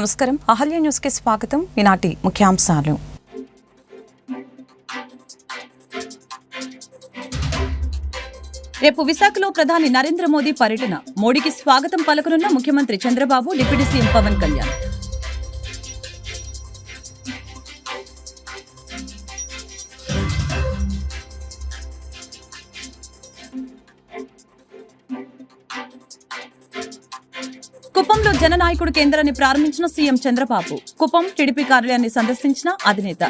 నమస్కారం. అహల్య న్యూస్ కి స్వాగతం. ఈనాటి ముఖ్యాంశాలు. రేపు విశాఖలో ప్రధాని నరేంద్ర మోదీ పర్యటన. మోడీకి స్వాగతం పలకనున్న ముఖ్యమంత్రి చంద్రబాబు, డిప్యూటీ సీఎం పవన్ కళ్యాణ్. కుప్పంలో జననాయకుడు కేంద్రాన్ని ప్రారంభించిన సీఎం చంద్రబాబు. కుప్పం టీడీపీ కార్యాలయాన్ని సందర్శించిన అధినేత.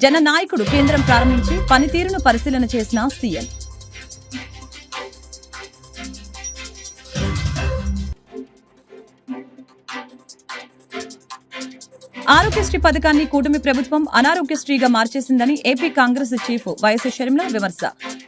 జననాయకుడు కేంద్రం ప్రారంభించి పనితీరును పరిశీలన చేసిన సీఎం. ఆరోగ్యశ్రీ పథకాన్ని కూటమి ప్రభుత్వం అనారోగ్యశ్రీగా మార్చేసిందని AP Congress chief YS Sharmila విమర్శ.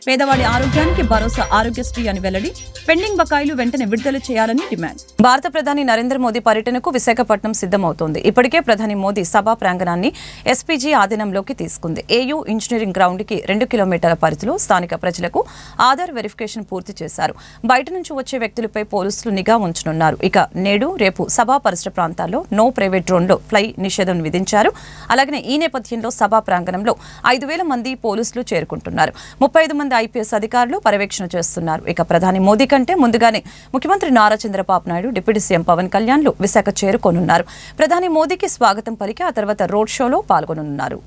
పేదవాడి ఆరోగ్యానికి భరోసా ఆరోగ్యశ్రీ అని వెల్లడి. పెండింగ్ బకాయిలు వెంటనే విడుదల చేయాలని డిమాండ్. భారత ప్రధాని నరేంద్ర మోదీ పర్యటనకు విశాఖపట్నం సిద్దమవుతోంది. ఇప్పటికే ప్రధాని మోదీ సభా ప్రాంగణాన్ని ఎస్పీజీ ఆధీనంలోకి తీసుకుంది. ఏయూ ఇంజనీరింగ్ గ్రౌండ్ కి 2 కిలోమీటర్ల పరిధిలో స్థానిక ప్రజలకు ఆధార్ వెరిఫికేషన్ పూర్తి చేశారు. బయట నుంచి వచ్చే వ్యక్తులపై పోలీసులు నిఘా ఉంచనున్నారు. ఇక నేడు రేపు సభా పరిసర ప్రాంతాల్లో నో ప్రైవేట్ డ్రోన్లో ఫ్లై నిషేధం విధించారు. అలాగే ఈ నేపథ్యంలో సభా ప్రాంగణంలో 5,000 మంది పోలీసులు చేరుకుంటున్నారు. 35 మంది ఐపీఎస్ అధికారులు పర్యవేక్షణ చేస్తున్నారు. ఇక ప్రధాని మోదీ కంటే ముందుగానే ముఖ్యమంత్రి నారా చంద్రబాబు నాయుడు, డిప్యూటీ సీఎం పవన్ కళ్యాణ్లు విశాఖ చేరుకోనున్నారు. ప్రధాని మోదీకి స్వాగతం పలికి ఆ తర్వాత రోడ్ షోలో పాల్గొనున్నారు.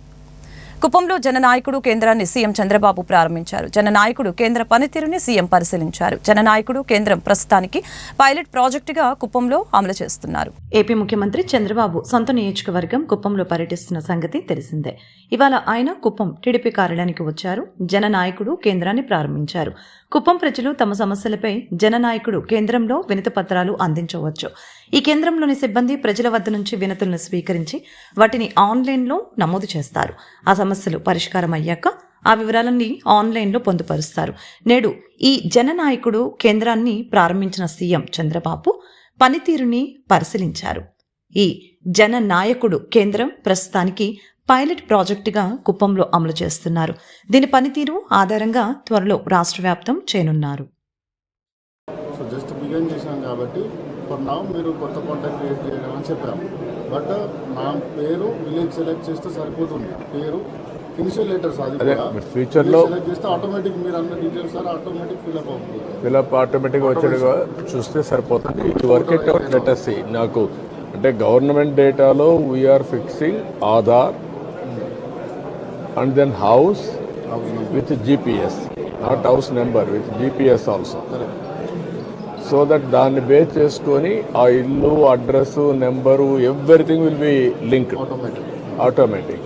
కుప్పంలో జననాయకుడు కేంద్రాన్ని సీఎం చంద్రబాబు ప్రారంభించారు. జననాయకుడు కేంద్ర పనితీరుని సీఎం పరిశీలించారు. జననాయకుడు కేంద్రం ప్రస్తుతానికి పైలట్ ప్రాజెక్టుగా కుప్పంలో అమలు చేస్తున్నారు. ఏపీ ముఖ్యమంత్రి చంద్రబాబు సొంత నియోజకవర్గం కుప్పంలో పర్యటిస్తున్న సంగతి తెలిసిందే. ఇవాళ ఆయన కుప్పం టీడీపీ కార్యాలయానికి వచ్చారు. జననాయకుడు కేంద్రాన్ని ప్రారంభించారు. కుప్పం ప్రజలు తమ సమస్యలపై జననాయకుడు కేంద్రంలో వినతి పత్రాలు అందించవచ్చు. ఈ కేంద్రంలోని సిబ్బంది ప్రజల వద్ద నుంచి వినతులను స్వీకరించి వాటిని ఆన్లైన్లో నమోదు చేస్తారు. ఆ సమస్యలు పరిష్కారం అయ్యాక ఆ వివరాలన్నీ ఆన్లైన్లో పొందుపరుస్తారు. నేడు ఈ జననాయకుడు కేంద్రాన్ని ప్రారంభించిన సీఎం చంద్రబాబు పనితీరుని పరిశీలించారు. ఈ జననాయకుడు కేంద్రం ప్రస్తుతానికి పైలట్ ప్రాజెక్టుగా కుప్పంలో అమలు చేస్తున్నారు. దీని పనితీరు ఆధారంగా త్వరలో రాష్ట్ర వ్యాప్తం చేయనున్నారు. ఫర్ నౌ మీరు కొత్త కాంటాక్ట్ క్రియేట్ చేయడం అని చెప్పాము. బట్ నా పేరు విలేజ్ సెలెక్ట్ చేస్తే సరిపోతుంది. పేరు ఇనిషియల్ లెటర్స్ అది ఫ్యూచర్లో సెలెక్ట్ చేస్తే ఆటోమేటిక్ మీరు అన్న డీటెయిల్స్ సార్ ఆటోమేటిక్ ఫిల్అప్ అవుతుంది. ఫిల్అప్ ఆటోమేటిక్గా వచ్చేట్టుగా చూస్తే సరిపోతుంది. ఇది వర్క్ ఇట్ అవుట్ లెటర్స్ నాకు అంటే గవర్నమెంట్ డేటాలో we are fixing Aadhaar and then house with GPS, not house number, with GPS also. So that దాన్ని బేస్ చేసుకొని ఆ ఇల్లు, address, number, everything will be linked automatic.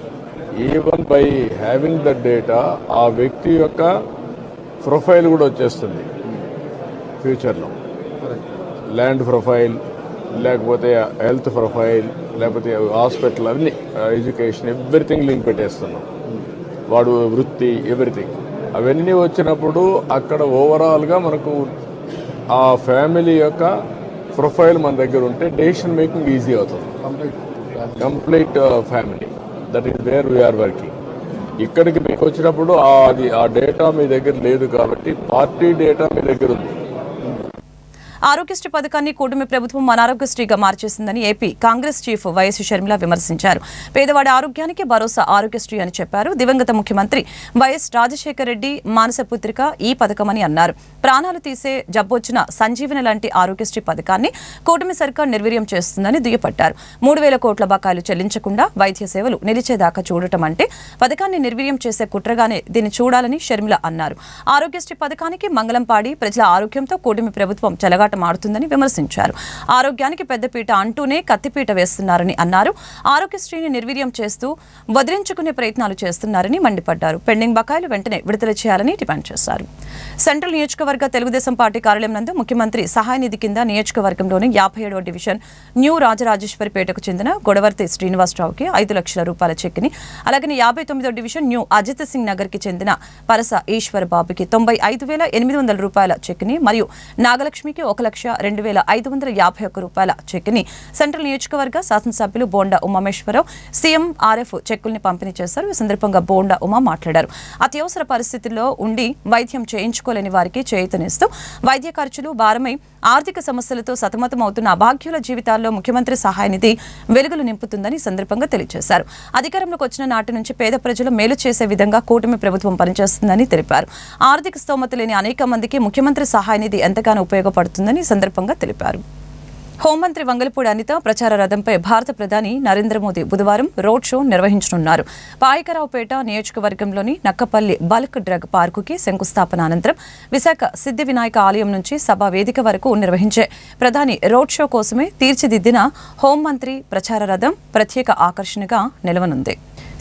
Even by having the data ఆ వ్యక్తి యొక్క ప్రొఫైల్ కూడా వచ్చేస్తుంది ఫ్యూచర్లో. ల్యాండ్ ప్రొఫైల్, లేకపోతే హెల్త్ ప్రొఫైల్, లేకపోతే హాస్పిటల్, అన్నీ ఎడ్యుకేషన్, ఎవ్రీథింగ్ లింక్ పెట్టేస్తున్నాం. వాడు వృత్తి, ఎవ్రీథింగ్ అవన్నీ వచ్చినప్పుడు అక్కడ ఓవరాల్గా మనకు ఆ ఫ్యామిలీ యొక్క ప్రొఫైల్ మన దగ్గర ఉంటే డెసిషన్ మేకింగ్ ఈజీ అవుతుంది. Complete family, that is where we are working. ఇక్కడికి మీకు వచ్చినప్పుడు అది ఆ డేటా మీ దగ్గర లేదు కాబట్టి పార్టీ డేటా మీ దగ్గర ఉంది. ఆరోగ్యశ్రీ పథకాన్ని కూటమి ప్రభుత్వం అనారోగ్యశ్రీగా మార్చేసిందని AP Congress chief YS Sharmila విమర్శించారు. పేదవాడి ఆరోగ్యానికి భరోసా ఆరోగ్యశ్రీ అని చెప్పారు. దివంగత ముఖ్యమంత్రి వైఎస్ రాజశేఖర రెడ్డి మానసపుత్రిక ఈ పథకమని అన్నారు. ప్రాణాలు తీసే జబ్బొచ్చిన సంజీవని లాంటి ఆరోగ్యశ్రీ పథకాన్ని కూటమి సర్కార్ నిర్వీర్యం చేస్తుందని దుయ్యపట్టారు. 3,000 కోట్ల బకాయిలు చెల్లించకుండా వైద్య సేవలు నిలిచేదాకా చూడటం అంటే పథకాన్ని నిర్వీర్యం చేసే కుట్రగానే దీన్ని చూడాలని షర్మిల అన్నారు. ఆరోగ్యశ్రీ పథకానికి మంగళం పాడి ప్రజల ఆరోగ్యంతో కూటమి ప్రభుత్వం చెలగా మారుతుందని విమర్శించారు. ఆరోగ్యానికి పెద్దపీట అంటూనే కత్తిపీట వేస్తున్నారని అన్నారు. ఆరోగ్యశ్రీని నిర్వీర్యం చేస్తూ వదిలించుకునే ప్రయత్నాలు చేస్తున్నారని మండిపడ్డారు. పెండింగ్ బకాయిలు వెంటనే విడుదల చేయాలని డిమాండ్ చేశారు. సెంట్రల్ నియోజకవర్గ తెలుగుదేశం పార్టీ కార్యాలయం నందు ముఖ్యమంత్రి సహాయ నిధి కింద నియోజకవర్గంలోని 57వ డివిజన్ న్యూ రాజరాజేశ్వరిపేటకు చెందిన గొడవర్తి శ్రీనివాసరావుకి 5 లక్షల రూపాయల చెక్ని, అలాగే 59వ డివిజన్ న్యూ అజిత్ సింగ్ నగర్ కి చెందిన పరస ఈశ్వర్ బాబుకి 95,800 రూపాయల చెక్ని మరియు నాగలక్ష్మికి 1 1,02,551 రూపాయల చెక్కుని సెంట్రల్ నియోజకవర్గ శాసనసభ్యులు బోండా ఉమామేశ్వరరావు సీఎం ఆర్ఎఫ్ చెక్కుల్ని పంపిణీ చేశారు. ఈ సందర్భంగా బోండా ఉమా మాట్లాడారు. అత్యవసర పరిస్థితుల్లో ఉండి వైద్యం చేయించుకోలేని వారికి చేయూతనిస్తూ వైద్య ఖర్చులు భారమై ఆర్థిక సమస్యలతో సతమతమవుతున్న అభాగ్యుల జీవితాల్లో ముఖ్యమంత్రి సహాయ నిధి వెలుగులు నింపుతుందని సందర్భంగా తెలియజేశారు. అధికారంలోకి వచ్చిన నాటి నుంచి పేద ప్రజలు మేలు చేసే విధంగా కూటమి ప్రభుత్వం పనిచేస్తుందని తెలిపారు. ఆర్థిక స్తోమత లేని అనేక మందికి ముఖ్యమంత్రి సహాయ నిధి ఎంతగానో ఉపయోగపడుతుందని సందర్భంగా తెలిపారు. హోంమంత్రి వంగలపూడి అనిత ప్రచార రథంపై భారత ప్రధాని నరేంద్ర మోదీ బుధవారం రోడ్ షో నిర్వహించనున్నారు. పాయకరావుపేట నియోజకవర్గంలోని నక్కపల్లి బల్క్ డ్రగ్ పార్కుకి శంకుస్థాపన అనంతరం విశాఖ సిద్ధి వినాయక ఆలయం నుంచి సభా వేదిక వరకు నిర్వహించే ప్రధాని రోడ్ షో కోసమే తీర్చిదిద్దిన హోంమంత్రి ప్రచార రథం ప్రత్యేక ఆకర్షణగా నిలవనుంది.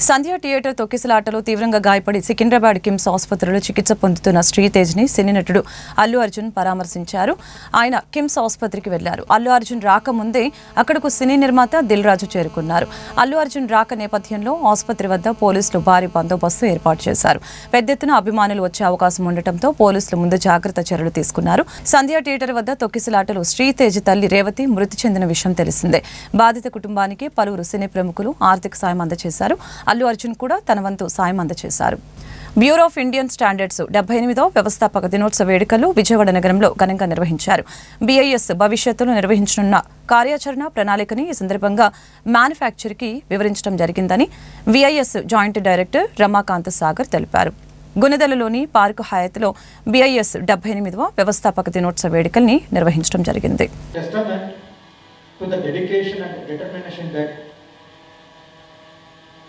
సంధ్య థియేటర్ తొక్కిసలాటలో తీవ్రంగా గాయపడి సికింద్రాబాద్ కిమ్స్ ఆసుపత్రిలో చికిత్స పొందుతున్న శ్రీతేజ్ని సినీ నటుడు అల్లు అర్జున్ పరామర్శించారు. ఆయన కిమ్స్ ఆసుపత్రికి వెళ్లారు. అల్లు అర్జున్ రాకముందే అక్కడకు సినీ నిర్మాత దిల్ రాజు చేరుకున్నారు. అల్లు అర్జున్ రాక నేపథ్యంలో ఆసుపత్రి వద్ద పోలీసులు భారీ బందోబస్తు ఏర్పాటు చేశారు. పెద్ద ఎత్తున అభిమానులు వచ్చే అవకాశం ఉండటంతో పోలీసులు ముందు జాగ్రత్త చర్యలు తీసుకున్నారు. సంధ్య థియేటర్ వద్ద తొక్కిసలాటలో శ్రీతేజ్ తల్లి రేవతి మృతి చెందిన విషయం తెలిసిందే. బాధిత కుటుంబానికి పలువురు సినీ ప్రముఖులు ఆర్థిక సాయం అందజేశారు. అల్లు అర్జున్ కూడా తన వంతు సాయం అందజేశారు. బ్యూరో ఆఫ్ ఇండియన్ స్టాండర్డ్స్ 78వ వ్యవస్థాపక దినోత్సవ వేడుకలు విజయవాడ నగరంలో ఘనంగా నిర్వహించారు. BIS భవిష్యత్తులో నిర్వహించనున్న కార్యాచరణ ప్రణాళికని ఈ సందర్భంగా మ్యానుఫ్యాక్చర్కి వివరించడం జరిగిందని VIS joint director Ramakant Sagar తెలిపారు. గుణదలలోని పార్కు హయాత్లో BIS 78వ వ్యవస్థాపక దినోత్సవ వేడుకల్ని నిర్వహించడం జరిగింది.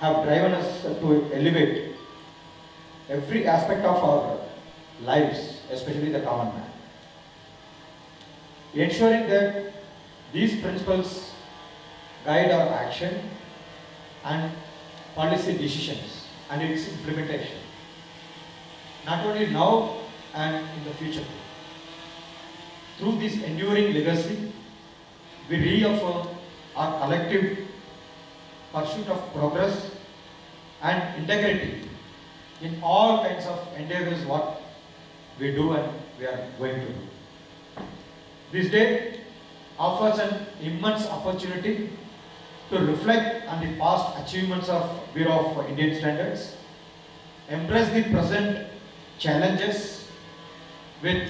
have driven us to elevate every aspect of our lives, especially the common man. Ensuring that these principles guide our action and policy decisions and its implementation, not only now and in the future. Through this enduring legacy, we reaffirm our collective pursuit of progress and integrity in all kinds of endeavors what we do and we are going to do. This day offers an immense opportunity to reflect on the past achievements of Bureau of Indian Standards, embrace the present challenges with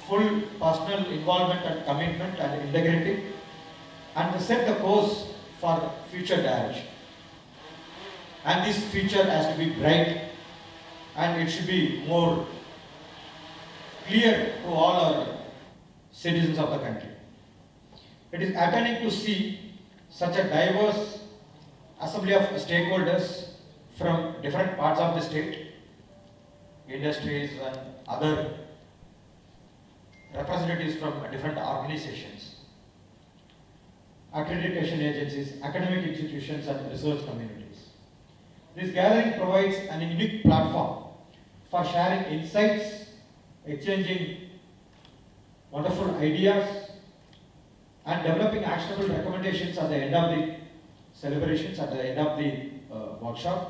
full personal involvement and commitment and integrity, and to set the course for future direction. And this future has to be bright and it should be more clear to all our citizens of the country. It is heartening to see such a diverse assembly of stakeholders from different parts of the state, industries and other representatives from different organizations, accreditation agencies, academic institutions and research communities. This gathering provides an unique platform for sharing insights, exchanging wonderful ideas and developing actionable recommendations at the end of the celebrations, at the end of the workshop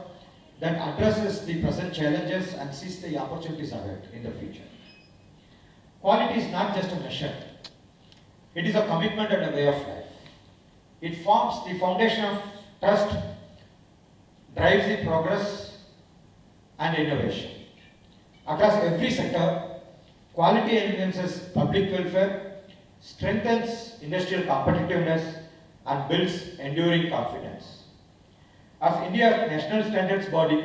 that addresses the present challenges and sees the opportunities ahead in the future. Quality is not just a measure, it is a commitment and a way of life. It forms the foundation of trust, drives the progress and innovation. Across every sector, quality enhances public welfare, strengthens industrial competitiveness and builds enduring confidence. As India's national standards body,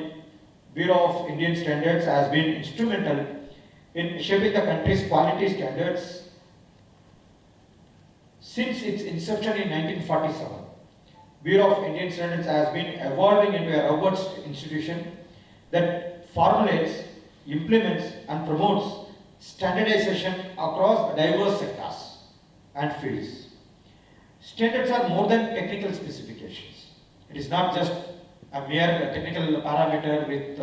Bureau of Indian Standards has been instrumental in shaping the country's quality standards since its inception in 1947. Bureau of Indian Standards has been evolving into a robust institution that formulates, implements and promotes standardization across diverse sectors and fields. Standards are more than technical specifications. It is not just a mere technical parameter with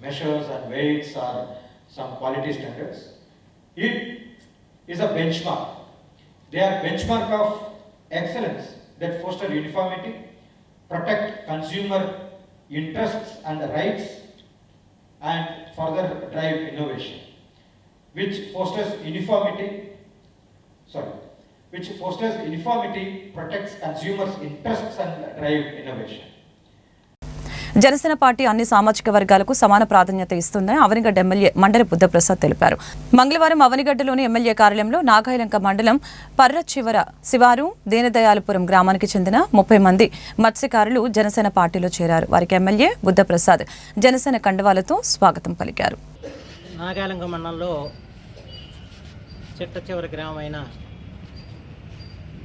measures and weights or some quality standards. It is a benchmark. They are benchmark of excellence that foster uniformity, protect consumer interests and rights, and further drive innovation, which fosters uniformity which fosters uniformity, protects consumers' interests and drive innovation. Janasena party అన్ని సామాజిక వర్గాలకు సమాన ప్రాధాన్యత ఇస్తుందని Avanigadda MLA మండలి బుద్ధప్రసాద్ తెలిపారు. మంగళవారం అవనిగడ్డలోని MLA కార్యాలయంలో నాగాయలంక మండలం పర్రచివర శివారు దీనదయాలపురం గ్రామానికి చెందిన 30 మంది మత్స్యకారులు జనసేన పార్టీలో చేరారు. వారికి ఎమ్మెల్యే బుద్ధప్రసాద్ జనసేన కండువాలతో స్వాగతం పలికారు. నాగాయలంక మండలంలో చిట్ట చివరి గ్రామమైన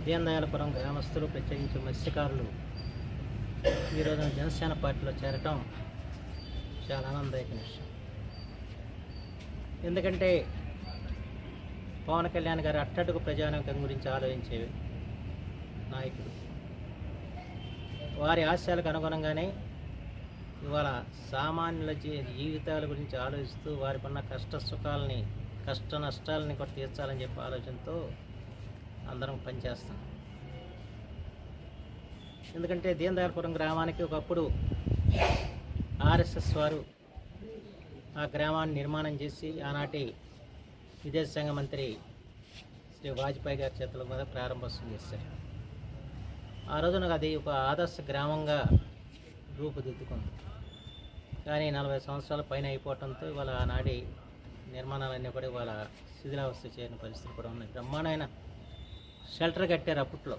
దీనదయాలపురం గ్రామస్తులు, ప్రత్యేకించి మత్స్యకారులు ఈరోజు జనసేన పార్టీలో చేరటం చాలా ఆనందదాయకమైన విషయం. ఎందుకంటే పవన్ కళ్యాణ్ గారు అట్టడుగు ప్రజానీకం గురించి ఆలోచించే నాయకుడు. వారి ఆశయాలకు అనుగుణంగానే ఇవాళ సామాన్యుల జీవితాల గురించి ఆలోచిస్తూ వారికి ఉన్న కష్ట సుఖాలని, కష్ట నష్టాలని కూడా తీర్చాలని చెప్పే ఆలోచనతో అందరం పనిచేస్తాం. ఎందుకంటే దీనదయాలపురం గ్రామానికి ఒకప్పుడు ఆర్ఎస్ఎస్ వారు ఆ గ్రామాన్ని నిర్మాణం చేసి ఆనాటి విదేశాంగ మంత్రి శ్రీ వాజ్పేయి గారి చేతుల మీద ప్రారంభోత్సవం చేశారు. ఆ రోజున అది ఒక ఆదర్శ గ్రామంగా రూపుదిద్దుకుంది. కానీ 40 సంవత్సరాల పైన అయిపోవడంతో ఇవాళ ఆనాటి నిర్మాణాలన్నీ కూడా ఇవాళ శిథిలావస్థ చేయని పరిస్థితులు కూడా ఉన్నాయి. బ్రహ్మాండమైన షెల్టర్ కట్టారు. అప్పట్లో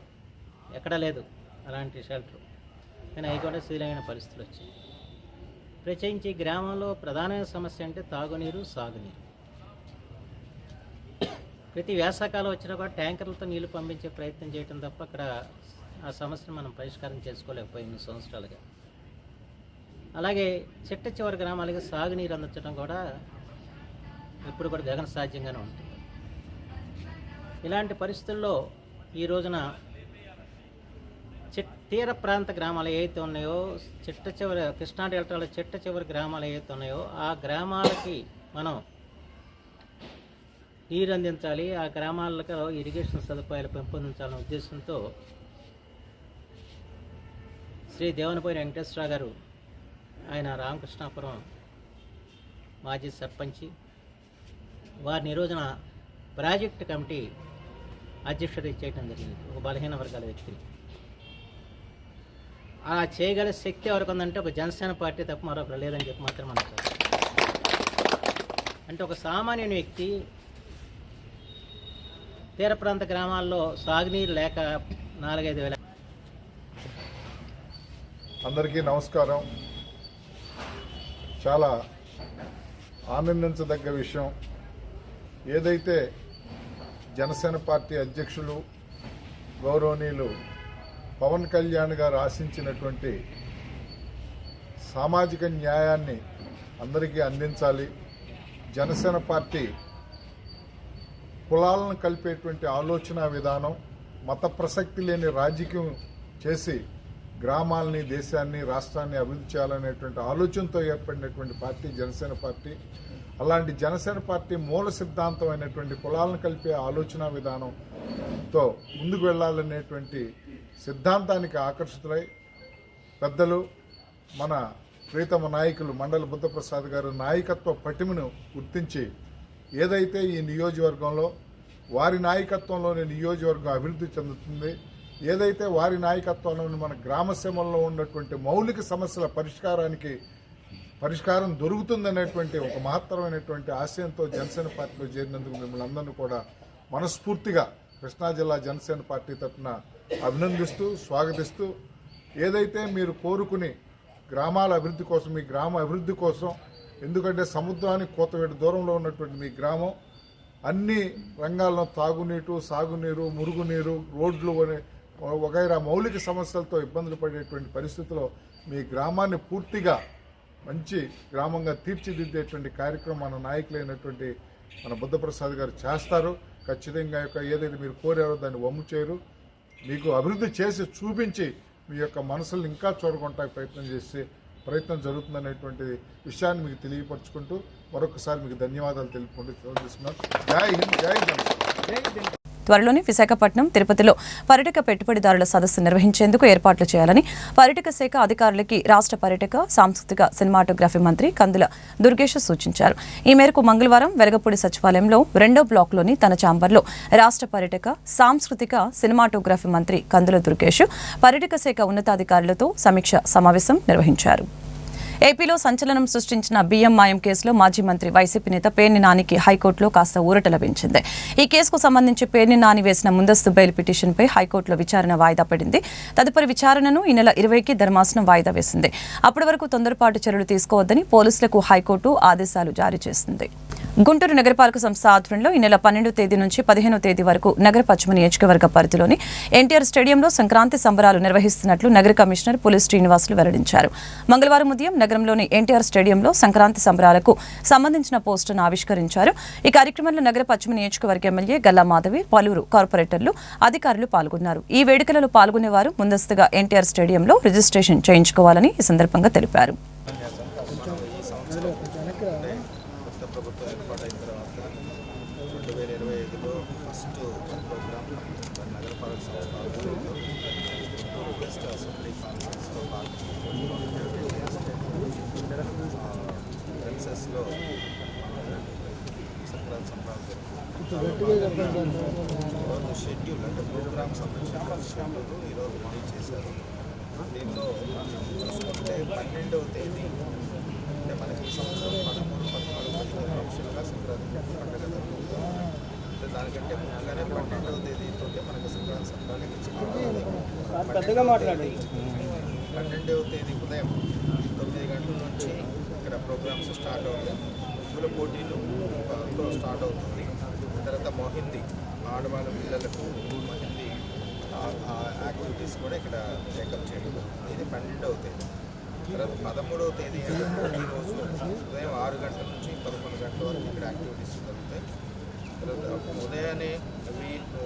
ఎక్కడా లేదు అలాంటి షెల్టర్, కానీ అవి కూడా శిథిలమైన పరిస్థితులు వచ్చాయి. ప్రత్యేకించి గ్రామంలో ప్రధానమైన సమస్య అంటే తాగునీరు, సాగునీరు. ప్రతి వేసవకాలం వచ్చినా కూడా ట్యాంకర్లతో నీళ్లు పంపించే ప్రయత్నం చేయడం తప్ప అక్కడ ఆ సమస్యను మనం పరిష్కారం చేసుకోలేకపోయిన సంవత్సరాలుగా. అలాగే చిట్ట చివరి గ్రామాలకి సాగునీరు అందించడం కూడా ఎప్పుడు కూడా గగన సాధ్యంగానే ఉంటుంది. ఇలాంటి పరిస్థితుల్లో ఈ రోజున తీర ప్రాంత గ్రామాలు ఏవైతే ఉన్నాయో, చిట్ట చివరి కృష్ణా డెల్టాలో చిట్ట చివరి గ్రామాలు ఏవైతే ఉన్నాయో ఆ గ్రామాలకి మనం నీరు అందించాలి, ఆ గ్రామాలకు ఇరిగేషన్ సదుపాయాలు పెంపొందించాలనే ఉద్దేశంతో శ్రీ దేవనపోయిన వెంకటేశ్వరరావు గారు, ఆయన రామకృష్ణాపురం మాజీ సర్పంచి, వారిని ఈ రోజున ప్రాజెక్ట్ కమిటీ అధ్యక్షుడు చేయడం జరిగింది. ఒక బలహీన వర్గాల వ్యక్తిని ఆ చేయగల శక్తి ఎవరికి ఉందంటే ఒక జనసేన పార్టీ తప్ప మరొకరు లేదని చెప్పి మాత్రం మనం అంటే ఒక సామాన్యుని వ్యక్తి తీర ప్రాంత గ్రామాల్లో సాగునీరు లేక 4-5 వేల. అందరికీ నమస్కారం. చాలా ఆనందించదగ్గ విషయం ఏదైతే జనసేన పార్టీ అధ్యక్షులు గౌరవనీయులు పవన్ కళ్యాణ్ గారు ఆశించినటువంటి సామాజిక న్యాయాన్ని అందరికీ అందించాలి, జనసేన పార్టీ కులాలను కలిపేటువంటి ఆలోచన విధానం, మత ప్రసక్తి లేని రాజకీయం చేసి గ్రామాలని, దేశాన్ని, రాష్ట్రాన్ని అభివృద్ధి చేయాలనేటువంటి ఆలోచనతో ఏర్పడినటువంటి పార్టీ జనసేన పార్టీ. అలాంటి జనసేన పార్టీ మూల సిద్ధాంతం అయినటువంటి కులాలను కలిపే ఆలోచన విధానంతో ముందుకు వెళ్లాలనేటువంటి సిద్ధాంతానికి ఆకర్షితులై పెద్దలు మన ప్రీతమ నాయకులు మండలి బుద్ధప్రసాద్ గారు నాయకత్వ పటిమను గుర్తించి ఏదైతే ఈ నియోజకవర్గంలో వారి నాయకత్వంలోని నియోజకవర్గం అభివృద్ధి చెందుతుంది, ఏదైతే వారి నాయకత్వంలోని మన గ్రామసీమల్లో ఉన్నటువంటి మౌలిక సమస్యల పరిష్కారం దొరుకుతుందనేటువంటి ఒక మహత్తరమైనటువంటి ఆశయంతో జనసేన పార్టీలో చేరినందుకు మిమ్మల్ని అందరినీ కూడా మనస్ఫూర్తిగా కృష్ణా జిల్లా జనసేన పార్టీ తరఫున అభినందిస్తూ స్వాగతిస్తూ, ఏదైతే మీరు కోరుకుని గ్రామాల అభివృద్ధి కోసం, మీ గ్రామ అభివృద్ధి కోసం, ఎందుకంటే సముద్రానికి కోతవేటు దూరంలో ఉన్నటువంటి మీ గ్రామం అన్ని రంగాల్లో తాగునీరు, సాగునీరు, మురుగునీరు, రోడ్లు వగైరా మౌలిక సమస్యలతో ఇబ్బందులు పడేటువంటి పరిస్థితుల్లో మీ గ్రామాన్ని పూర్తిగా మంచి గ్రామంగా తీర్చిదిద్దేటువంటి కార్యక్రమం మన నాయకులైనటువంటి మన బుద్ధప్రసాద్ గారు చేస్తారు. ఖచ్చితంగా ఏదైతే మీరు కోరారో దాన్ని వమ్ము చేయరు, మీకు అభివృద్ధి చేసి చూపించి మీ యొక్క మనసులను ఇంకా చూడగొనడానికి ప్రయత్నం జరుగుతుందనేటువంటి విషయాన్ని మీకు తెలియపరచుకుంటూ మరొకసారి మీకు ధన్యవాదాలు తెలుపుకుంటూ తీసుకున్నాను. జై హింద్, జై జనసేన. త్వరలోనే విశాఖపట్నం, తిరుపతిలో పర్యాటక పెట్టుబడిదారుల సదస్సు నిర్వహించేందుకు ఏర్పాట్లు చేయాలని పర్యాటక శాఖ అధికారులకి రాష్ట్ర పర్యాటక, సాంస్కృతిక, సినిమాటోగ్రఫీ మంత్రి కందుల దుర్గేష్ సూచించారు. ఈ మేరకు మంగళవారం వెలగపూడి సచివాలయంలో 2వ బ్లాక్లోని తన ఛాంబర్లో రాష్ట్ర పర్యాటక, సాంస్కృతిక, సినిమాటోగ్రఫీ మంత్రి కందుల దుర్గేష్ పర్యాటక శాఖ ఉన్నతాధికారులతో సమీక్ష సమావేశం నిర్వహించారు. ఏపీలో సంచలనం సృష్టించిన బియ్యం మాయం కేసులో మాజీ మంత్రి వైసీపీ నేత పేర్ని నానికి హైకోర్టులో కాస్త ఊరట లభించింది. ఈ కేసుకు సంబంధించి పేర్ని నాని వేసిన ముందస్తు బెయిల్ పిటిషన్పై హైకోర్టులో విచారణ వాయిదా పడింది. తదుపరి విచారణను ఈ నెల 20కి ధర్మాసనం వాయిదా వేసింది. అప్పటి వరకు తొందరపాటు చర్యలు తీసుకోవద్దని పోలీసులకు హైకోర్టు ఆదేశాలు జారీ చేసింది. గుంటూరు నగరపాలక సంస్థ ఆధ్వర్యంలో ఈ నెల 12వ తేదీ నుంచి 15వ తేదీ వరకు నగర పశ్చిమ నియోజకవర్గ పరిధిలోని ఎన్టీఆర్ స్టేడియంలో సంక్రాంతి సంబరాలు నిర్వహిస్తున్నట్లు నగర కమిషనర్ పులి శ్రీనివాసులు వెల్లడించారు. మంగళవారం ఉదయం నగరంలోని ఎన్టీఆర్ స్టేడియంలో సంక్రాంతి సంబరాలకు సంబంధించిన పోస్టును ఆవిష్కరించారు. ఈ కార్యక్రమంలో నగర పశ్చిమ నియోజకవర్గ ఎమ్మెల్యే గల్లా మాధవి, పలువురు కార్పొరేటర్లు, అధికారులు పాల్గొన్నారు. ఈ వేడుకలలో పాల్గొనేవారు ముందస్తుగా ఎన్టీఆర్ స్టేడియంలో రిజిస్ట్రేషన్ చేయించుకోవాలని ఈ సందర్భంగా తెలిపారు. ప్రభుత్వం ఏర్పాటైన తర్వాత 2025లో ఫస్ట్ ప్రోగ్రామ్ నగరపాలక సంస్థ ఆధ్వర్యంలో వెస్ట్ అసెంబ్లీ కాన్ఫరెన్స్లో ప్రిన్సెస్లో సంక్రాంతి సంబరాలు ఈరోజు షెడ్యూల్ అంటే ప్రోగ్రామ్ సంబంధించిన షెడ్యూల్ ఈరోజు రిలీజ్ చేశారు. దీనిలో చూసుకుంటే 12వ తేదీ అంటే మనకి ఈ సంవత్సరం 13, 14, 15 నిమిషాలుగా సంక్రాంతి పండుగ జరుగుతుంది. అంటే దానికంటే ముందుగానే 12వ తేదీతో మనకి సంక్రాంతి సంబరాలకి 12వ తేదీ ఉదయం 9 గంటల నుంచి ఇక్కడ ప్రోగ్రామ్స్ స్టార్ట్ అవుతాయి. ముగ్గుల పోటీలు స్టార్ట్ అవుతుంది. తర్వాత మొహిందీ ఆడవాళ్ళ పిల్లలకు మొహిందీ యాక్టివిటీస్ కూడా ఇక్కడ టేకప్ చేయడం. ఇది 12వ తేదీ. తర్వాత 13వ తేదీ ఈరోజు ఉదయం 6 గంటల నుంచి 11 గంటల వరకు ఇక్కడ యాక్టివిటీస్ జరుగుతాయి. తర్వాత ఉదయాన్నే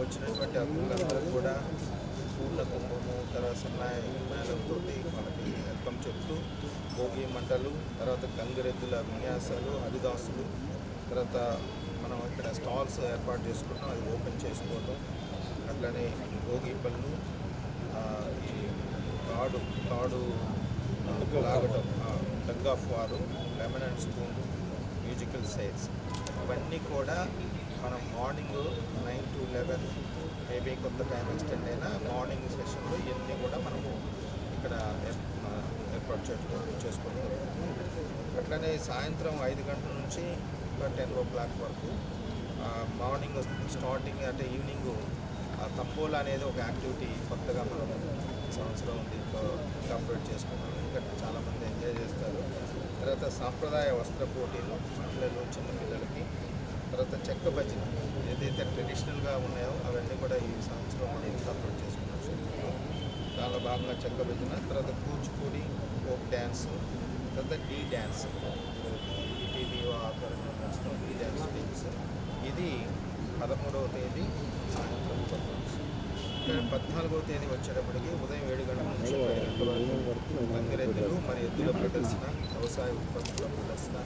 వచ్చినటువంటి అతిథులందరూ కూడా పూర్ణ కుంభము, తర్వాత సన్నాయి మేళంతో మనకి వెల్కమ్ చెప్తూ భోగి మంటలు, తర్వాత గంగిరెద్దుల విన్యాసాలు, హరిదాసులు, తర్వాత మనం ఇక్కడ స్టాల్స్ ఏర్పాటు చేసుకున్నాం, అది ఓపెన్ చేసుకోవడం, అట్లనే భోగి పళ్ళు, ఈ తాడు లాగటం, టగ్ ఆఫ్ వారు, lemon and spoon, musical sides, ఇవన్నీ కూడా మనం మార్నింగ్ 9 to 11 మేబీ కొంత టైం ఎక్స్టెండ్ అయినా మార్నింగ్ సెషన్లో ఇవన్నీ కూడా మనము ఇక్కడ ఏర్పాటు చేసుకుంటాం. అట్లనే సాయంత్రం 5 గంటల నుంచి 10 o'clock వరకు మార్నింగ్ స్టార్టింగ్ అంటే ఈవినింగ్ తంబోలా అనేది ఒక యాక్టివిటీ కొత్తగా మనం సంవత్సరం దీంట్లో కంప్లీట్ చేసుకున్నాం. ఎందుకంటే చాలామంది ఎంజాయ్ చేస్తారు. తర్వాత సాంప్రదాయ వస్త్ర పోటీలు మహిళలు, చిన్నపిల్లలకి, తర్వాత చెక్క భజన ఏదైతే ట్రెడిషనల్గా ఉన్నాయో అవన్నీ కూడా ఈ సంవత్సరం మనం కంప్లీట్ చేసుకున్నాం. చాలా బాగా చెక్క భజన, తర్వాత కూచిపూడి, ఫోక్ డ్యాన్స్, తర్వాత డీ డ్యాన్స్, ఈటీవీఓ ఆధ్వర్యంలో చేస్తాం డీ డ్యాన్స్ టీమ్స్. ఇది 13వ తేదీ సాయంత్రం 14వ తేదీ వచ్చేటప్పటికి ఉదయం 7 గంటల నుంచి 10 గంటల వరకు గంగిరెద్దులు మరియు ఎద్దుల ప్రదర్శన, వ్యవసాయ ఉత్పత్తుల ప్రదర్శన,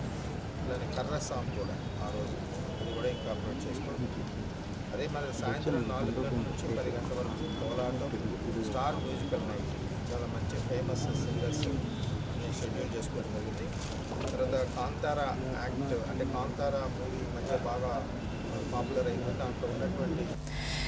ఇలానే కర్ర సాం కూడా ఆ రోజు ఇది కూడా ఇంకా అప్లోడ్ చేసుకోవడం. అదే మరి సాయంత్రం 4 గంటల నుంచి 10 గంటల వరకు కోలాటం, స్టార్ మ్యూజికల్ నైట్, చాలా మంచి ఫేమస్ సింగర్స్ షెడ్యూల్ చేసుకోవడం జరిగింది. తర్వాత కాంతారా యాక్ట్ అంటే కాంతారా మూవీ మధ్య బాగా పాపులర్ అయింది. దాంట్లో ఉన్నటువంటి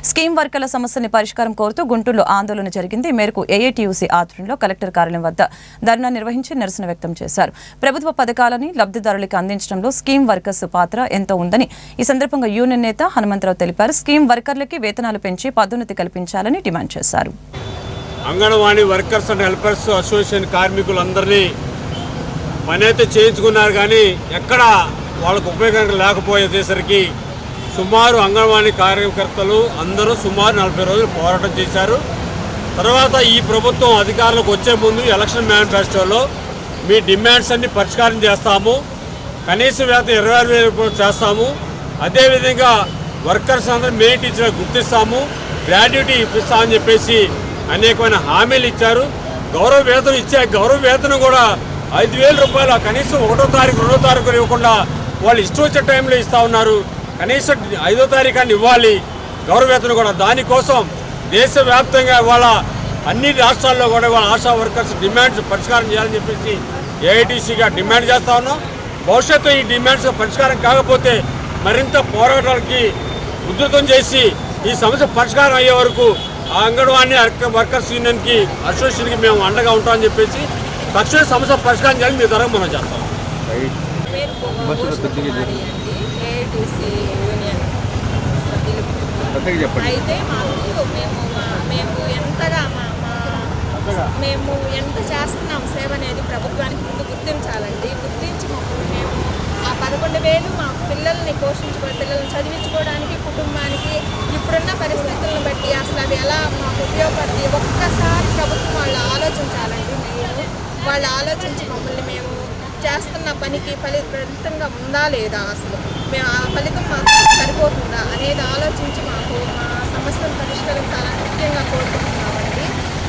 స్కీమ్ వర్కర్ల సమస్యని పరిష్కారం కోరుతూ గుంటూరులో ఆందోళన జరిగింది. ఈ మేరకు ఏఐటీయూసీ ఆధ్వర్యంలో కలెక్టర్ కార్యాలయం వద్ద ధర్నా నిర్వహించి నిరసన వ్యక్తం చేశారు. ప్రభుత్వ పథకాలని లబ్ధిదారులకు అందించడంలో స్కీమ్ వర్కర్స్ పాత్ర ఎంతో ఉందని ఈ సందర్భంగా యూనియన్ నేత హనుమంతరావు తెలిపారు. స్కీమ్ వర్కర్లకి వేతనాలు పెంచి పదోన్నతి కల్పించాలని డిమాండ్ చేశారు. Anganwadi workers and helpers association కార్మికులందరినీ పని అయితే చేయించుకున్నారు, కానీ ఎక్కడ వాళ్ళకు ఉపయోగం లేకపోయేసరికి సుమారు అంగన్వాడీ కార్యకర్తలు అందరూ సుమారు 40 రోజులు పోరాటం చేశారు. తర్వాత ఈ ప్రభుత్వం అధికారులకు వచ్చే ముందు ఎలక్షన్ మేనిఫెస్టోలో మీ డిమాండ్స్ అన్ని పరిష్కారం చేస్తాము, కనీస వేతనం 26,000 చేస్తాము, అదేవిధంగా వర్కర్స్ అందరూ మెయిన్ టీచర్గా గుర్తిస్తాము, గ్రాడ్యుటీ ఇప్పిస్తామని చెప్పేసి అనేకమైన హామీలు ఇచ్చారు. గౌరవ వేతనం ఇచ్చే గౌరవ వేతనం కూడా 5,000 రూపాయలు కనీసం 1వ తారీఖు 2వ తారీఖు ఇవ్వకుండా వాళ్ళు ఇష్టం వచ్చే టైంలో ఇస్తూ ఉన్నారు. కనీసం 5వ తారీఖు అని ఇవ్వాలి. గౌరవవేతనం కూడా. దానికోసం దేశవ్యాప్తంగా ఇవాళ అన్ని రాష్ట్రాల్లో కూడా ఇవాళ ఆశా వర్కర్స్ డిమాండ్స్ పరిష్కారం చేయాలని చెప్పేసి ఏఐటీసీగా డిమాండ్ చేస్తా ఉన్నాం. భవిష్యత్తు ఈ డిమాండ్స్ పరిష్కారం కాకపోతే మరింత పోరాటాలకి ఉధృతం చేసి ఈ సమస్య పరిష్కారం అయ్యే వరకు ఆ అంగన్వాడీ వర్కర్స్ యూనియన్కి అసోసియేషన్కి మేము అండగా ఉంటామని చెప్పేసి తక్షణ సమస్య పరిష్కారం చేయాలని మీ ద్వారా మనం చేస్తాం. అయితే మేము ఎంతగా మేము ఎంత చేస్తున్నాం సేవ అనేది ప్రభుత్వానికి ముందు గుర్తించాలండి. గుర్తించి మేము ఆ 11,000 మా పిల్లల్ని పిల్లల్ని చదివించుకోవడానికి కుటుంబానికి ఇప్పుడున్న పరిస్థితులను బట్టి అసలు అవి ఎలా మాకు ఉపయోగపడుతుంది ఒక్కసారి ప్రభుత్వం వాళ్ళు ఆలోచించాలండి. వాళ్ళు ఆలోచించి మమ్మల్ని మేము చేస్తున్న పనికి ఫలితంగా ఉందా లేదా, అసలు మేము ఆ ఫలితం మాకు సరిపోతుందా అనేది ఆలోచించి మాకు మా సమస్యను పరిష్కరించాలని ముఖ్యంగా కోరుకుంటున్నామండి.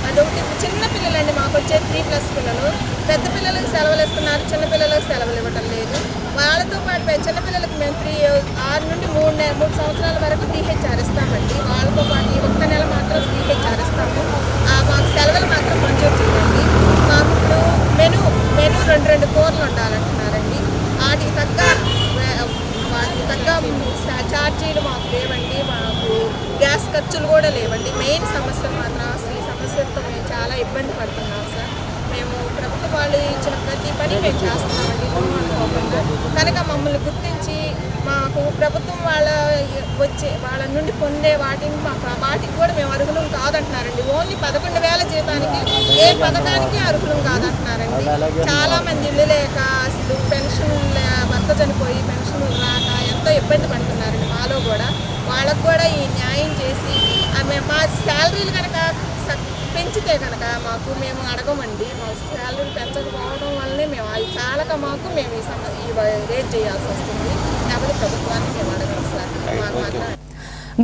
అదొకటి చిన్న పిల్లలండి, మాకు వచ్చే 3+ పిల్లలు. పెద్ద పిల్లలకు సెలవులు ఇస్తున్నారు, చిన్న పిల్లలకు సెలవులు ఇవ్వటం లేదు. వాళ్ళతో పాటు చిన్న పిల్లలకు మేము 6 నుండి 3 సంవత్సరాల వరకు DHR ఇస్తామండి. వాళ్ళతో పాటు ఈ ఒక్క నెల మాత్రం DHR ఇస్తాము. మాకు సెలవులు మాత్రం మంజూరు చేయండి. మాకు ఇప్పుడు మెను 2 కూరలు ఉండాలంటున్నారండి. వాటికి తగ్గ ఛార్జీలు మాకు లేవండి. మాకు గ్యాస్ ఖర్చులు కూడా లేవండి. మెయిన్ సమస్యలు మాత్రం అసలు ఈ సమస్యలతో మేము చాలా ఇబ్బంది పడుతున్నాం సార్. మేము ప్రభుత్వ వాళ్ళు ఇచ్చిన ప్రతి పని మేము చేస్తున్నామండి కనుక మమ్మల్ని గుర్తించి మాకు ప్రభుత్వం వాళ్ళ నుండి పొందే వాటికి కూడా మేము అర్హులం కాదంటున్నారండి. ఓన్లీ 11,000 జీతానికి ఏ పథకానికి అర్హులం కాదంటున్నారండి. చాలామంది ఇల్లు లేక అసలు పెన్షన్ భర్త చనిపోయి పెన్షన్ రాక ఎంతో ఇబ్బంది పడుతున్నారండి. మాలో కూడా వాళ్ళకు కూడా ఈ న్యాయం చేసి మా శాలరీలు కనుక పెంచితే కనుక మేము అడగమండి. మా శాలరీలు పెంచకపోవడం వల్లనే మేము అవి చాలక మేము ఈ రేట్ చేయాల్సి వస్తుంది. లేకపోతే ప్రభుత్వానికి మేము అడగం సార్. మాకు మాత్రం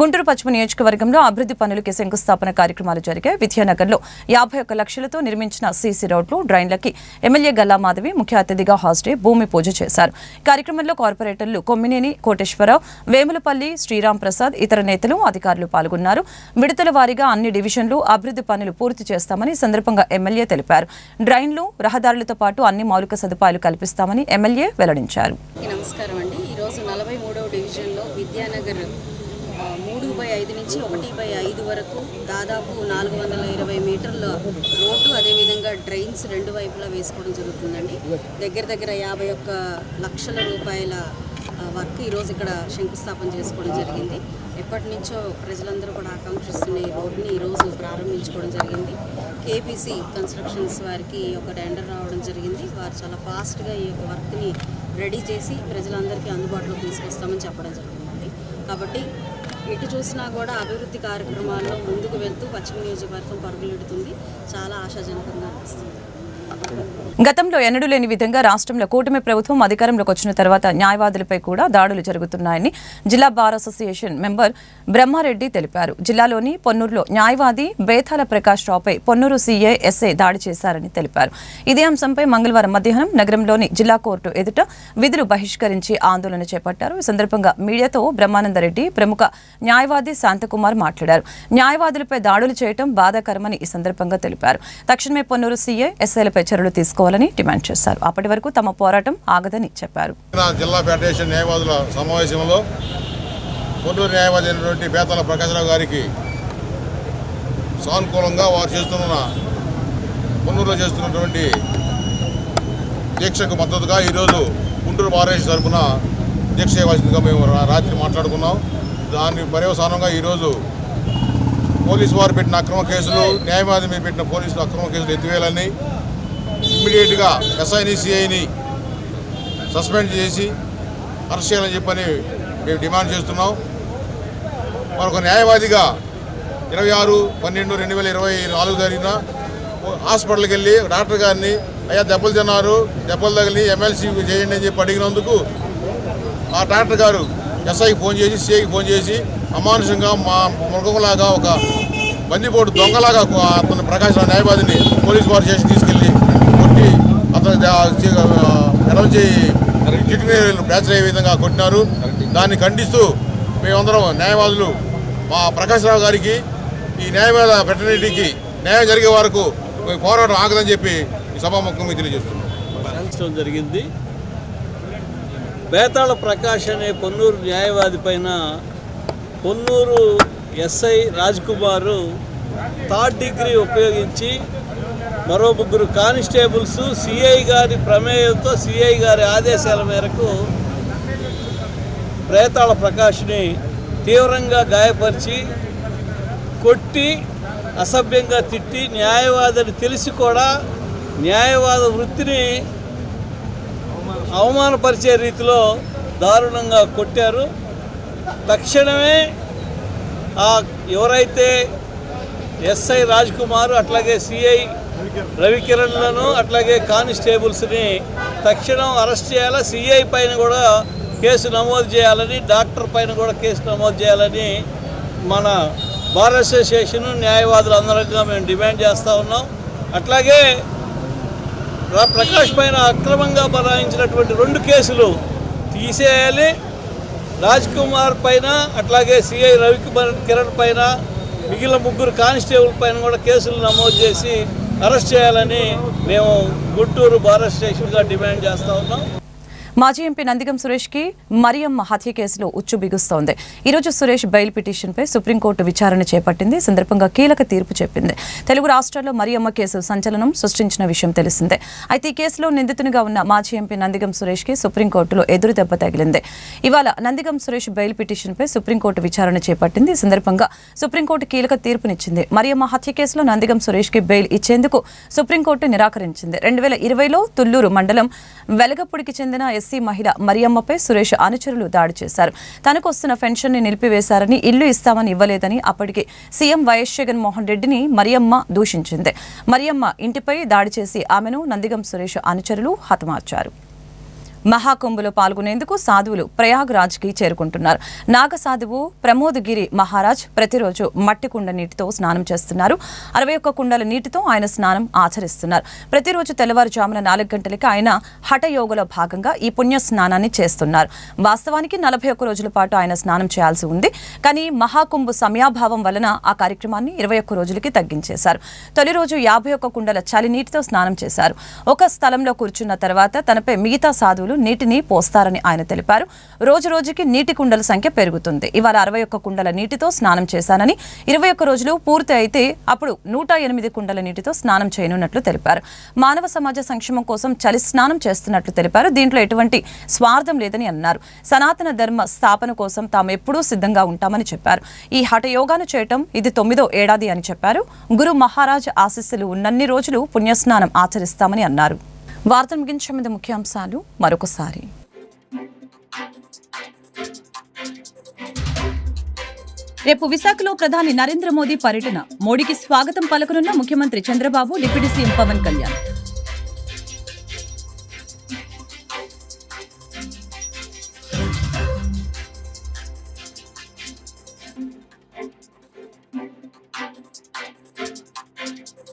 గుంటూరు పశ్చిమ నియోజకవర్గంలో అభివృద్ధి పనులకి శంకుస్థాపన కార్యక్రమాలు జరిగాయి. విద్యానగర్లో 51 లక్షలతో నిర్మించిన సీసీ రోడ్లు, డ్రైన్లకి ఎమ్మెల్యే గల్లా మాధవి ముఖ్య అతిథిగా హాజరై భూమి పూజ చేశారు. కార్యక్రమంలో కార్పొరేటర్లు కొమ్మినేని కోటేశ్వరరావు, వేములపల్లి శ్రీరామ్ ప్రసాద్, ఇతర నేతలు, అధికారులు పాల్గొన్నారు. విడతల వారీగా అన్ని డివిజన్లు అభివృద్ధి పనులు పూర్తి చేస్తామని సందర్భంగా ఎమ్మెల్యే తెలిపారు. డ్రైన్లు, రహదారులతో పాటు అన్ని మౌలిక సదుపాయాలు కల్పిస్తామని ఎమ్మెల్యే వెల్లడించారు. నమస్కారం అండి. ఈరోజు 43వ డివిజన్లో విద్యానగర్ 3/5 నుంచి 1/5 వరకు దాదాపు 420 మీటర్ల రోడ్డు, అదేవిధంగా డ్రైన్స్ 2 వైపులా వేసుకోవడం జరుగుతుందండి. దగ్గర 51 లక్షల రూపాయల వర్క్ ఈరోజు ఇక్కడ శంకుస్థాపన చేసుకోవడం జరిగింది. ఎప్పటి నుంచో ప్రజలందరూ కూడా ఆకాంక్షిస్తున్న ఈ రోడ్ని ఈరోజు ప్రారంభించుకోవడం జరిగింది. కేపీసీ కన్స్ట్రక్షన్స్ వారికి ఒక టెండర్ రావడం జరిగింది. వారు చాలా ఫాస్ట్గా ఈ యొక్క వర్క్ని రెడీ చేసి ప్రజలందరికీ అందుబాటులోకి తీసుకొస్తామని చెప్పడం జరిగిందండి. కాబట్టి ఎటు చూసినా కూడా అభివృద్ధి కార్యక్రమాల్లో ముందుకు వెళ్తూ పశ్చిమ నియోజకవర్గం పరుగులెడుతుంది. చాలా ఆశాజనకంగా అనిపిస్తుంది. గతంలో ఎన్నడూ లేని విధంగా రాష్ట్రంలో కూటమి ప్రభుత్వం అధికారంలోకి వచ్చిన తర్వాత న్యాయవాదులపై కూడా దాడులు జరుగుతున్నాయని జిల్లా బార్ అసోసియేషన్ మెంబర్ బ్రహ్మారెడ్డి తెలిపారు. జిల్లాలోని పొన్నూరులో న్యాయవాది బేతాల ప్రకాష్ రావుపై పొన్నూరు సీఏ ఎస్ఐ దాడి చేశారని తెలిపారు. ఇదే అంశంపై మంగళవారం మధ్యాహ్నం నగరంలోని జిల్లా కోర్టు ఎదుట విధులు బహిష్కరించి ఆందోళన చేపట్టారు. ఈ సందర్భంగా మీడియాతో బ్రహ్మానందరెడ్డి ప్రముఖ న్యాయవాది శాంతకుమార్ మాట్లాడారు. న్యాయవాదులపై దాడులు చేయడం బాధాకరమని ఈ సందర్భంగా తెలిపారు. తక్షణమే పొన్నూరు సీఏ ఎస్ఐలపై చర్యలు తీసుకోవాలని డిమాండ్ చేశారు. అప్పటి వరకు తమ పోరాటం ఆగదని చెప్పారు. జిల్లా ఫెడరేషన్ న్యాయవాదుల సమావేశంలో పొన్నూరు న్యాయవాది అయినటువంటి బేతాల ప్రకాశరావు గారికి సానుకూలంగా వారు పొన్నూరులో చేస్తున్నటువంటి దీక్షకు మద్దతుగా ఈరోజు గుంటూరు బారేష్ తరఫున దీక్ష చేయవలసిందిగా మేము రాత్రి మాట్లాడుకున్నాం. దాని పర్యవసానంగా ఈరోజు పోలీసు వారు పెట్టిన అక్రమ కేసులు, న్యాయవాది మీద పెట్టిన పోలీసులు అక్రమ కేసులు ఎత్తివేయాలని, ఇమ్మీడియట్గా ఎస్ఐని సిఐని సస్పెండ్ చేసి అరెస్ట్ చేయాలని చెప్పని మేము డిమాండ్ చేస్తున్నాం. మరొక న్యాయవాదిగా 26/12/2024 జరిగిన హాస్పిటల్కి వెళ్ళి డాక్టర్ గారిని అయ్యా దెబ్బలు తిన్నారు, దెబ్బలు తగిలి ఎమ్మెల్సీ చేయండి అని చెప్పి అడిగినందుకు ఆ డాక్టర్ గారు ఎస్ఐకి ఫోన్ చేసి సిఐకి ఫోన్ చేసి అమానుషంగా మా మృగంలాగా ఒక బందిపోటు దొంగలాగా అతను ప్రకాశ్ న్యాయవాదిని పోలీసు వారు చేసి తీసుకెళ్ళి కొట్టి అతను ఎడమ చేయి కిడ్నీ ఫ్రాక్చర్ అయ్యే విధంగా కొట్టినారు. దాన్ని ఖండిస్తూ మేమందరం న్యాయవాదులు మా ప్రకాష్ రావు గారికి ఈ న్యాయవాద ఫెటర్నిటీకి న్యాయం జరిగే వరకు పోరాటం ఆగదని చెప్పి ఈ సభాముఖంగా తెలియజేస్తున్నాం. జరిగింది. బేతాళ ప్రకాష్ అనే పొన్నూరు న్యాయవాది పైన పొన్నూరు ఎస్ఐ రాజ్ కుమారు 3rd డిగ్రీ ఉపయోగించి మరో 3 కానిస్టేబుల్స్ సిఐ గారి ప్రమేయంతో సిఐ గారి ఆదేశాల మేరకు బేతాళ ప్రకాష్ని తీవ్రంగా గాయపరిచి కొట్టి అసభ్యంగా తిట్టి న్యాయవాదని తెలిసి కూడా న్యాయవాద వృత్తిని అవమానపరిచే రీతిలో దారుణంగా కొట్టారు. తక్షణమే ఎవరైతే ఎస్ఐ రాజ్ కుమార్ అట్లాగే సిఐ రవికిరణ్లను అట్లాగే కానిస్టేబుల్స్ని తక్షణం అరెస్ట్ చేయాలి. సిఐ పైన కూడా కేసు నమోదు చేయాలని, డాక్టర్ పైన కూడా కేసు నమోదు చేయాలని మన బార్ అసోసియేషన్ న్యాయవాదులు అందరంగా మేము డిమాండ్ చేస్తూ ఉన్నాం. అట్లాగే ప్రకాష్ పైన అక్రమంగా బనాయించినటువంటి 2 కేసులు తీసేయాలి. రాజ్ కుమార్ పైన అట్లాగే సిఐ రవికిరణ్ పైన మిగిలిన 3 కానిస్టేబుల్ పైన కూడా కేసులు నమోదు చేసి అరెస్ట్ చేయాలని మేము గుంటూరు బార్ అసోసియేషన్గా డిమాండ్ చేస్తూ ఉన్నాం. మాజీ ఎంపీ నందిగం సురేష్ కి మరియమ్మ హత్య కేసులో ఉచ్చు బిగుస్తోంది. ఈరోజు సురేష్ బెయిల్ పిటిషన్పై సుప్రీంకోర్టు విచారణ చేపట్టింది. సందర్భంగా కీలక తీర్పు చెప్పింది. తెలుగు రాష్ట్రాల్లో మరియమ్మ కేసు సంచలనం సృష్టించిన విషయం తెలిసిందే. అయితే ఈ కేసులో నిందితునిగా ఉన్న మాజీ ఎంపీ నందిగం సురేష్ కి సుప్రీంకోర్టులో ఎదురు దెబ్బ తగిలింది. ఇవాళ నందిగం సురేష్ బెయిల్ పిటిషన్పై సుప్రీంకోర్టు విచారణ చేపట్టింది. ఈ సందర్భంగా సుప్రీంకోర్టు కీలక తీర్పునిచ్చింది. మరియమ్మ హత్య కేసులో నందిగం సురేష్ కి బెయిల్ ఇచ్చేందుకు సుప్రీంకోర్టు నిరాకరించింది. 2020లో తుళ్లూరు మండలం వెలగపూడికి చెందిన ఎస్సీ మహిళ మరియమ్మపై సురేష్ అనుచరులు దాడి చేశారు. తనకు వస్తున్న పెన్షన్ ని నిలిపివేశారని, ఇల్లు ఇస్తామని ఇవ్వలేదని అప్పటికి సీఎం వైఎస్ జగన్మోహన్ రెడ్డిని మరియమ్మ దూషించింది. మరియమ్మ ఇంటిపై దాడి చేసి ఆమెను నందిగం సురేష్ అనుచరులు హతమార్చారు. మహాకుంభలో పాల్గొనేందుకు సాధువులు ప్రయాగ్రాజ్కి చేరుకుంటున్నారు. నాగసాధువు ప్రమోద్ గిరి మహారాజ్ ప్రతిరోజు మట్టి కుండ నీటితో స్నానం చేస్తున్నారు. 61 కుండల నీటితో ఆయన స్నానం ఆచరిస్తున్నారు. ప్రతిరోజు తెల్లవారుజామున 4 గంటలకి ఆయన హఠయోగలో భాగంగా ఈ పుణ్య స్నానాన్ని చేస్తున్నారు. వాస్తవానికి 41 రోజుల పాటు ఆయన స్నానం చేయాల్సి ఉంది. కానీ మహాకుంభ సమయాభావం వలన ఆ కార్యక్రమాన్ని 21 రోజులకి తగ్గించేశారు. తొలి రోజు 51 కుండల చలి నీటితో స్నానం చేశారు. ఒక స్థలంలో కూర్చున్న తర్వాత తనపై మిగతా సాధువులు నీటిని పోస్తారని ఆయన తెలిపారు. రోజు రోజుకి నీటి కుండల సంఖ్య పెరుగుతుంది. ఇవాళ 61 కుండల నీటితో స్నానం చేశానని, 21 రోజులు పూర్తి అయితే అప్పుడు 108 కుండల నీటితో స్నానం చేయనున్నట్లు తెలిపారు. మానవ సమాజ సంక్షేమం కోసం చలి స్నానం చేస్తున్నట్లు తెలిపారు. దీంట్లో ఎటువంటి స్వార్థం లేదని అన్నారు. సనాతన ధర్మ స్థాపన కోసం తాము ఎప్పుడూ సిద్ధంగా ఉంటామని చెప్పారు. ఈ హఠయోగాను చేయటం ఇది 9వ ఏడాది అని చెప్పారు. గురు మహారాజ్ ఆశీస్సులు ఉన్నన్ని రోజులు పుణ్యస్నానం ఆచరిస్తామని అన్నారు. వార్తలు ముగించే ముందు ముఖ్యాంశాలు మరొకసారి. రేపు విశాఖలో ప్రధాని నరేంద్ర మోదీ పర్యటన. మోడీకి స్వాగతం పలకనున్న ముఖ్యమంత్రి చంద్రబాబు, డిప్యూటీ సీఎం పవన్ కళ్యాణ్.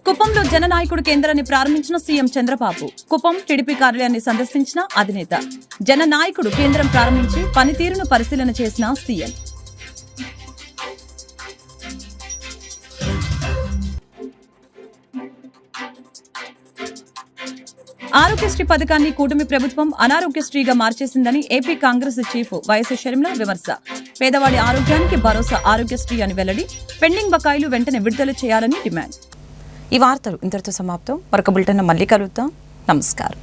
కుప్పంలో జననాయకుడు కేంద్రాన్ని ప్రారంభించిన సీఎం చంద్రబాబు. కుప్పం టీడీపీ కార్యాలయాన్ని సందర్శించిన అధినేత. జననాయకుడు కేంద్రం ప్రారంభించి పనితీరును పరిశీలన చేసిన సీఎం. ఆరోగ్యశ్రీ పథకాన్ని కూటమి ప్రభుత్వం అనారోగ్యశ్రీగా మార్చేసిందని AP Congress chief YS Sharmila విమర్శ. పేదవాడి ఆరోగ్యానికి భరోసా ఆరోగ్యశ్రీ అని వెల్లడి. పెండింగ్ బకాయిలు వెంటనే విడుదల చేయాలని డిమాండ్. ఈ వార్తలు ఇంతటితో సమాప్తం. మరొక బులెటిన్ మళ్ళీ కలుద్దాం. నమస్కారం.